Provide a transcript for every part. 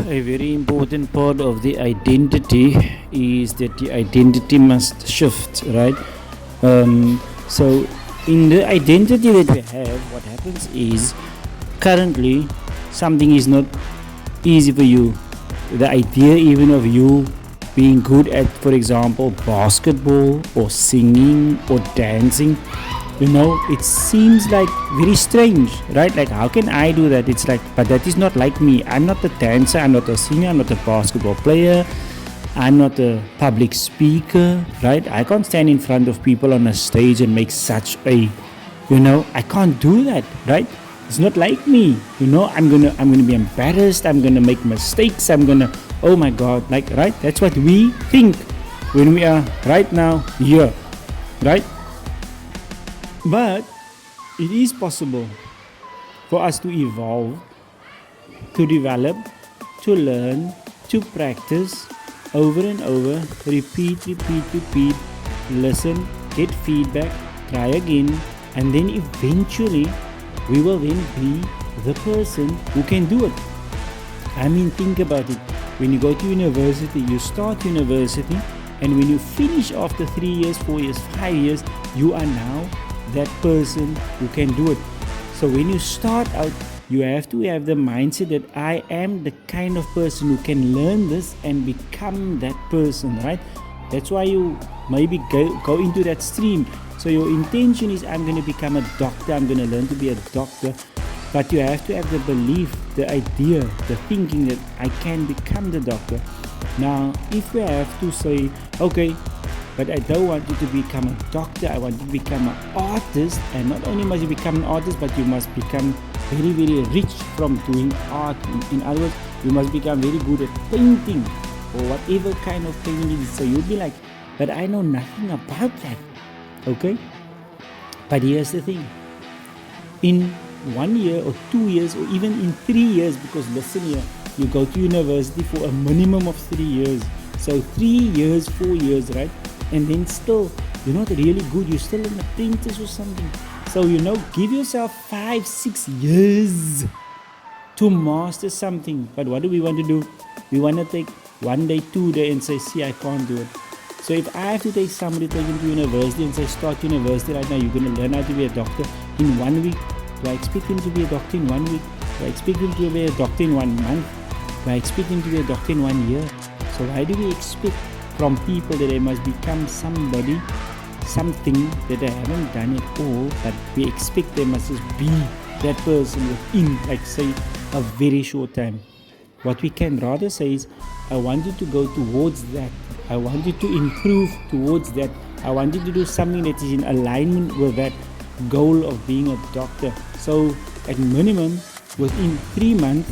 A very important part of the identity is that the identity must shift, right? So, in the identity that we have, what happens is currently something is not easy for you. The idea, even of you being good at, for example, basketball or singing or dancing, it seems like very strange, right? Like, how can I do that? It's like, but that is not like me. I'm not a dancer, I'm not a singer, I'm not a basketball player, I'm not a public speaker, right? I can't stand in front of people on a stage and make such a, I can't do that, right? It's not like me. I'm gonna be embarrassed, I'm gonna make mistakes, I'm gonna, oh my god, like, right? That's what we think when we are right now here, right? But it is possible for us to evolve, to develop, to learn, to practice over and over, repeat, listen, get feedback, try again, and then eventually we will then be the person who can do it. I mean, think about it. When you go to university, you start university, and when you finish after 3 years, 4 years, 5 years, you are now that person who can do it. So when you start out, you have to have the mindset that I am the kind of person who can learn this and become that person, right? That's why you maybe go into that stream. So your intention is, I'm going to become a doctor, I'm going to learn to be a doctor. But you have to have the belief, the idea, the thinking that I can become the doctor. Now, if we have to say, okay, but I don't want you to become a doctor, I want you to become an artist. And not only must you become an artist, but you must become very, very rich from doing art. In other words, you must become very good at painting or whatever kind of painting it is. So you'll be like, but I know nothing about that. Okay? But here's the thing. In 1 year or 2 years or even in 3 years, because listen here, you go to university for a minimum of 3 years. So 3 years, 4 years, right? And then still, you're not really good, you're still an apprentice or something. So, give yourself 5, 6 years to master something. But what do we want to do? We want to take 1 day, 2 days and say, see, I can't do it. So if I have to take somebody, take him to university and say, start university right now, you're going to learn how to be a doctor in 1 week. Do I expect him to be a doctor in 1 week? Do I expect him to be a doctor in 1 month? Do I expect him to be a doctor in 1 year? So why do we expect from people that they must become somebody, something that they haven't done at all, but we expect they must just be that person within, like, say, a very short time? What we can rather say is, I want you to go towards that. I want you to improve towards that. I want you to do something that is in alignment with that goal of being a doctor. So at minimum, within 3 months,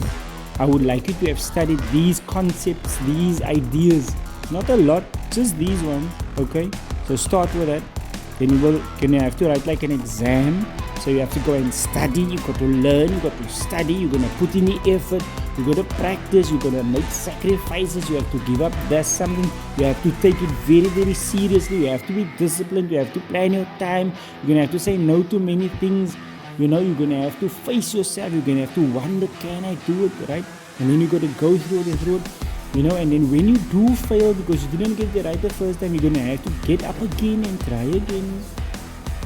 I would like you to have studied these concepts, these ideas. Not a lot, just these ones, okay? So start with that. Then you have to write like an exam. So you have to go and study, you've got to learn, you've got to study, you're going to put in the effort, you've got to practice, you're going to make sacrifices, you have to give up. There's something, you have to take it very, very seriously, you have to be disciplined, you have to plan your time, you're going to have to say no to many things, you're going to have to face yourself, you're going to have to wonder, can I do it, right? And then you got to go through it, and then when you do fail because you didn't get it right the first time, you're going to have to get up again and try again.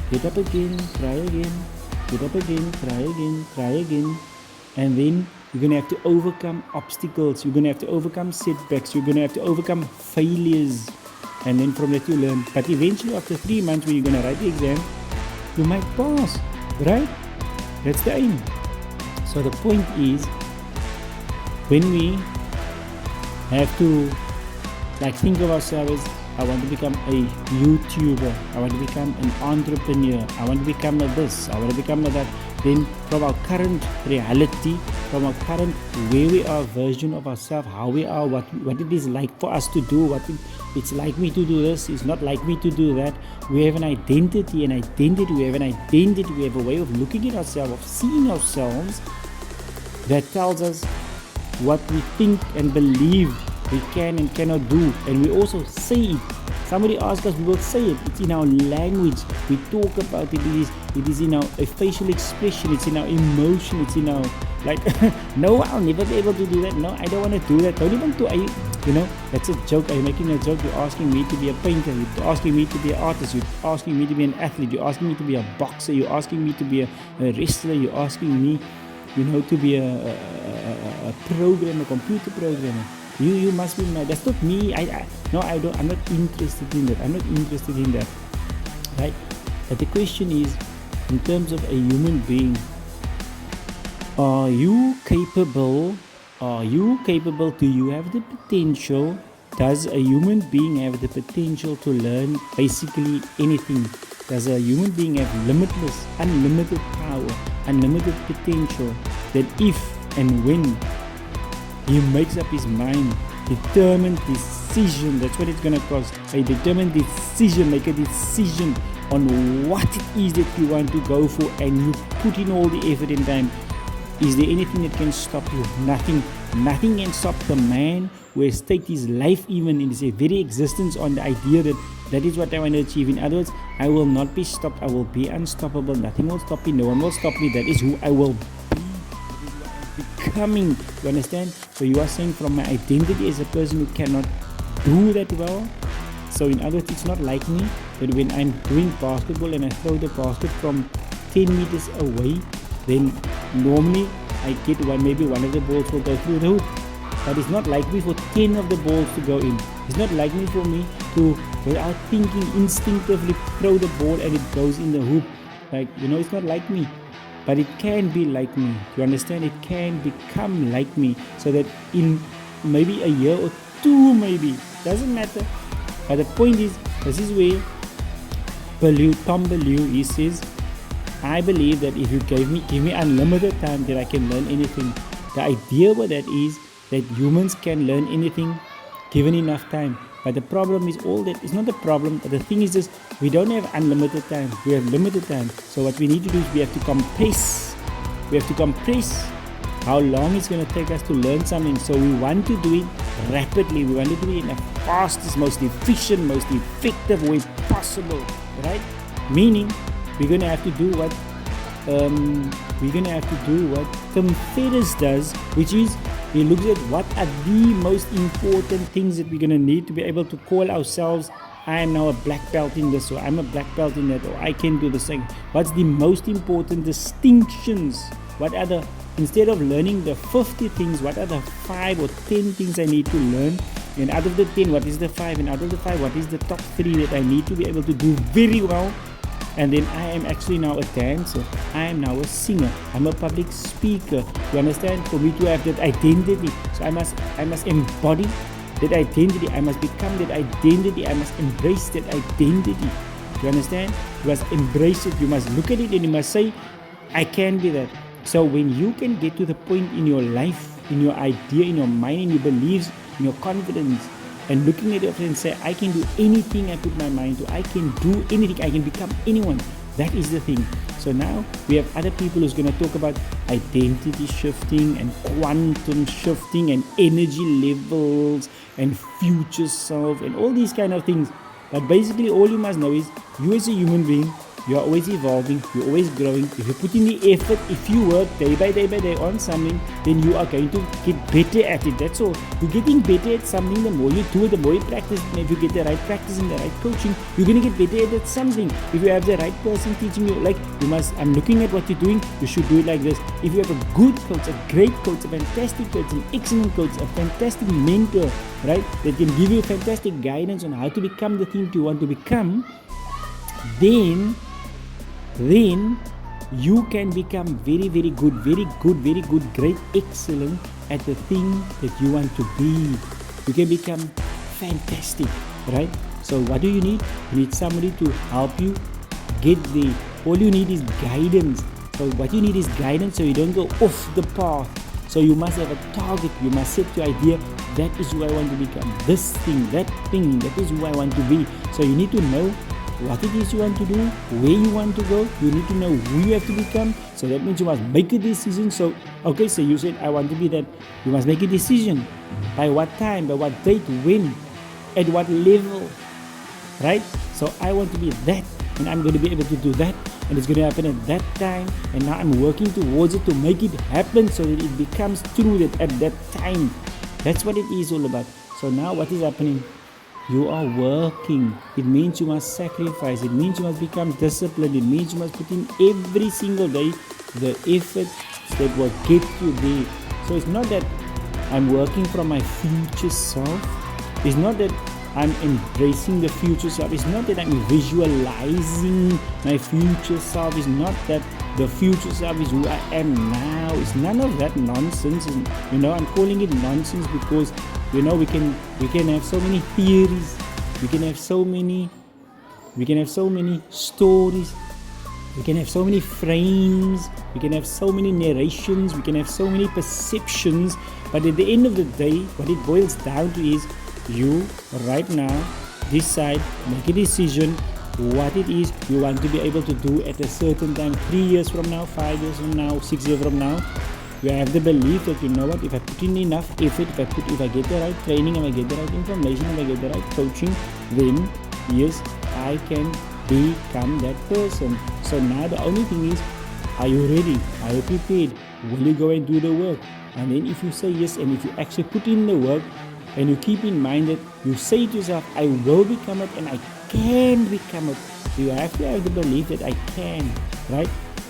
Get up again, try again, get up again, try again. And then you're going to have to overcome obstacles, you're going to have to overcome setbacks, you're going to have to overcome failures. And then from that you learn. But eventually after 3 months when you're going to write the exam, you might pass, right? That's the aim. So the point is, when we have to think of ourselves as, I want to become a YouTuber, I want to become an entrepreneur, I want to become a this, I want to become a that. Then from our current reality, from our current where we are version of ourselves, how we are, what it is like for us to do, it's like me to do this, it's not like me to do that. We have an identity, we have a way of looking at ourselves, of seeing ourselves that tells us what we think and believe we can and cannot do, and we also say it Somebody asks us, we will say it. It's in our language. We talk about it. It is in our facial expression. It's in our emotion. It's in our, like, no, I'll never be able to do that. No, I don't want to do that. Don't even do. That's a joke. Are you making a joke? You're asking me to be a painter. You're asking me to be an artist. You're asking me to be an athlete. You're asking me to be a boxer. You're asking me to be a wrestler. You're asking me, to be a programmer, computer programmer. You must be mad. That's not me. No, I don't. I'm not interested in that. I'm not interested in that. Right? But the question is, in terms of a human being, are you capable? Do you have the potential? Does a human being have the potential to learn basically anything? Does a human being have limitless, unlimited power, unlimited potential, that if and when he makes up his mind, determined decision, that's what it's going to cost, a determined decision, make a decision on what it is that you want to go for, and you put in all the effort and time, is there anything that can stop you? Nothing. Nothing can stop the man who has staked his life, even in his very existence, on the idea that is what I want to achieve. In other words, I will not be stopped. I will be unstoppable. Nothing will stop me. No one will stop me. That is who I will be. That is who I am becoming. You understand? So you are saying, from my identity as a person who cannot do that well. So in other words, it's not like me, but when I'm doing basketball and I throw the basket from 10 meters away, then normally I get maybe one of the balls will go through the hoop. But it's not like me for 10 of the balls to go in. It's not like me for me to, without thinking, instinctively throw the ball and it goes in the hoop. Like, it's not like me. But it can be like me. You understand? It can become like me. So that in maybe a year or two, maybe, doesn't matter. But the point is, this is where Tom Bellew, he says, I believe that if you give me unlimited time, that I can learn anything. The idea with that is that humans can learn anything given enough time. But the problem is all that. It's not the problem, but the thing is just, we don't have unlimited time. We have limited time. So what we need to do is we have to compress. How long it's going to take us to learn something. So we want to do it rapidly. We want to do it in the fastest, most efficient, most effective way possible. Right? Meaning, we're going to have to do what Tim Ferriss does, which is he looks at what are the most important things that we're going to need to be able to call ourselves, I am now a black belt in this, or I'm a black belt in that, or I can do the same. What's the most important distinctions? What are the, instead of learning the 50 things, what are the 5 or 10 things I need to learn? And out of the 10, what is the 5? And out of the 5, what is the top 3 that I need to be able to do very well? And then I am actually now a dancer. I am now a singer. I'm a public speaker. You understand? For me to have that identity, so I must embody that identity. I must become that identity. I must embrace that identity. You understand? You must embrace it. You must look at it and you must say, I can be that. So when you can get to the point in your life, in your idea, in your mind, in your beliefs, in your confidence, and looking at it and say, I can do anything I put my mind to. I can do anything. I can become anyone. That is the thing. So now we have other people who's going to talk about identity shifting and quantum shifting and energy levels and future self and all these kind of things. But basically all you must know is, you as a human being, you're always evolving, you're always growing. If you put in the effort, if you work day by day on something, then you are going to get better at it. That's all. You're getting better at something. The more you do it, the more you practice. And if you get the right practice and the right coaching, you're going to get better at something. If you have the right person teaching you, like I'm looking at what you're doing, you should do it like this. If you have a good coach, a great coach, a fantastic coach, an excellent coach, a fantastic mentor, right, that can give you fantastic guidance on how to become the thing you want to become, then you can become very good, great, excellent at the thing that you want to be. You can become fantastic, right? So what do you need? You need somebody to help you get there. All you need is guidance. So what you need is guidance so you don't go off the path. So you must have a target. You must set your idea. That is who I want to become. This thing, that is who I want to be. So you need to know what it is you want to do, where you want to go. You need to know who you have to become. So that means you must make a decision. So you said, I want to be that. You must make a decision. By what time, by what date, when, at what level. right? So I want to be that, and I'm going to be able to do that, and it's going to happen at that time, and now I'm working towards it to make it happen so that it becomes true that at that time. That's what it is all about. So now what is happening? You are working. It means you must sacrifice. It means you must become disciplined. It means you must put in every single day the effort that will get you there. So it's not that I'm working from my future self. It's not that I'm embracing the future self. It's not that I'm visualizing my future self. It's not that the future self is who I am now. It's none of that nonsense. I'm calling it nonsense because we can have so many theories. We can have so many stories. We can have so many frames. We can have so many narrations. We can have so many perceptions. But at the end of the day, what it boils down to is you right now decide, make a decision what it is you want to be able to do at a certain time, 3 years from now, 5 years from now, 6 years from now. You have the belief that if I put in enough effort, if I get the right training, if I get the right information, if I get the right coaching, then yes, I can become that person. So now the only thing is, are you ready? Are you prepared? Will you go and do the work? And then if you say yes, and if you actually put in the work, and you keep in mind that you say to yourself, I will become it and I can become it. You have to have the belief that I can, right?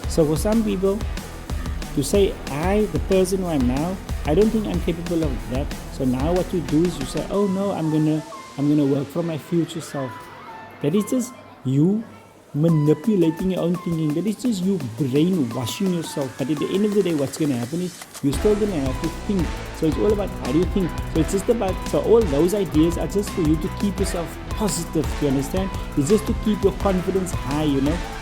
So for some people, to say the person who I'm now, I don't think I'm capable of that. So now what you do is you say, oh no, I'm gonna work for my future self. That is just you manipulating your own thinking. That is just you brainwashing yourself. But at the end of the day, what's going to happen is you're still going to have to think. So it's all about how do you think. So it's just about, so all those ideas are just for you to keep yourself positive, you understand? It's just to keep your confidence high,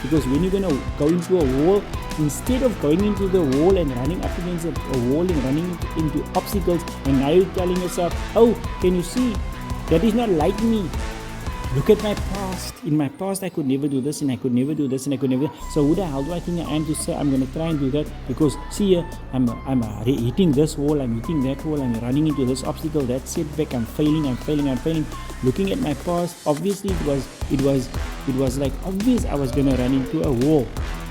because when you're going to go into a wall, instead of going into the wall and running up against a wall and running into obstacles, and now you're telling yourself, oh, can you see? That is not like me. Look at my past. In my past, I could never do this, and I could never do this, and I could never. So who the hell do I think I am to say I'm going to try and do that? Because see here, I'm hitting this wall, I'm hitting that wall, I'm running into this obstacle, that setback, I'm failing. Looking at my past, obviously it was like obvious I was going to run into a wall.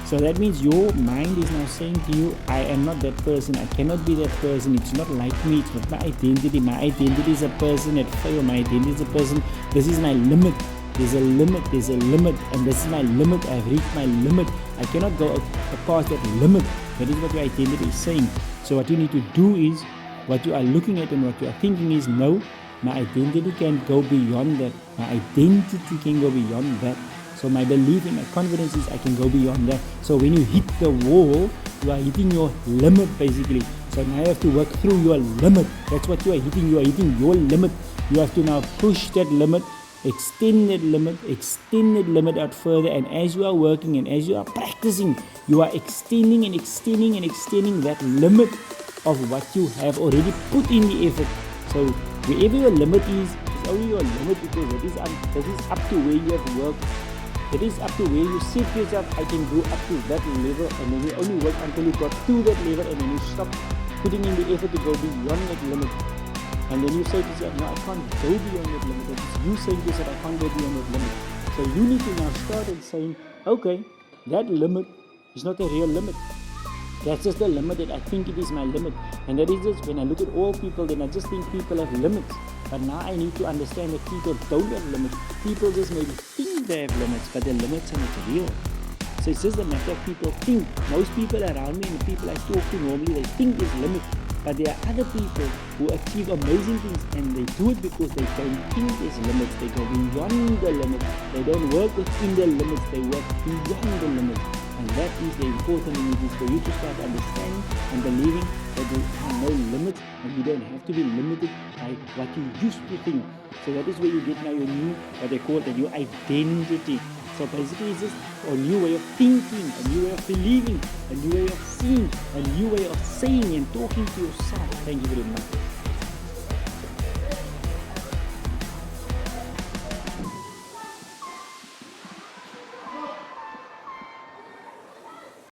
So that means your mind is now saying to you, I am not that person, I cannot be that person, it's not like me, it's not my identity. My identity is a person that failed, my identity is a person, this is my limit, there's a limit, and this is my limit, I've reached my limit, I cannot go past that limit. That is what your identity is saying. So what you need to do is, what you are looking at and what you are thinking is, no, my identity can go beyond that, my identity can go beyond that. So my belief and my confidence is I can go beyond that. So when you hit the wall, you are hitting your limit basically. So now you have to work through your limit. That's what you are hitting. You are hitting your limit. You have to now push that limit, extend that limit out further. And as you are working and as you are practicing, you are extending that limit of what you have already put in the effort. So wherever your limit is, it's only your limit because that is up to where you have worked. It is up to where you say to yourself, I can go up to that level, and then you only work until you got to that level, and then you stop putting in the effort to go beyond that limit. And then you say to yourself, no, I can't go beyond that limit. That is you saying to yourself, I can't go beyond that limit. So you need to now start and saying, okay, that limit is not a real limit. That's just the limit that I think it is my limit. And that is just when I look at all people, then I just think people have limits. But now I need to understand that people don't have limits. People just maybe think they have limits, but the limits are not real. So it's just a matter of people think. Most people around me and the people I talk to normally, they think there's limits. But there are other people who achieve amazing things and they do it because they don't think there's limits. They go beyond the limits. They don't work within the limits. They work beyond the limits. And that is the important thing, is for you to start understanding and believing that there are no limits and you don't have to be limited by what you used to think. So that is where you get now your new, what they call the new identity. So basically it's just a new way of thinking, a new way of believing, a new way of seeing, a new way of saying and talking to yourself. Thank you very much.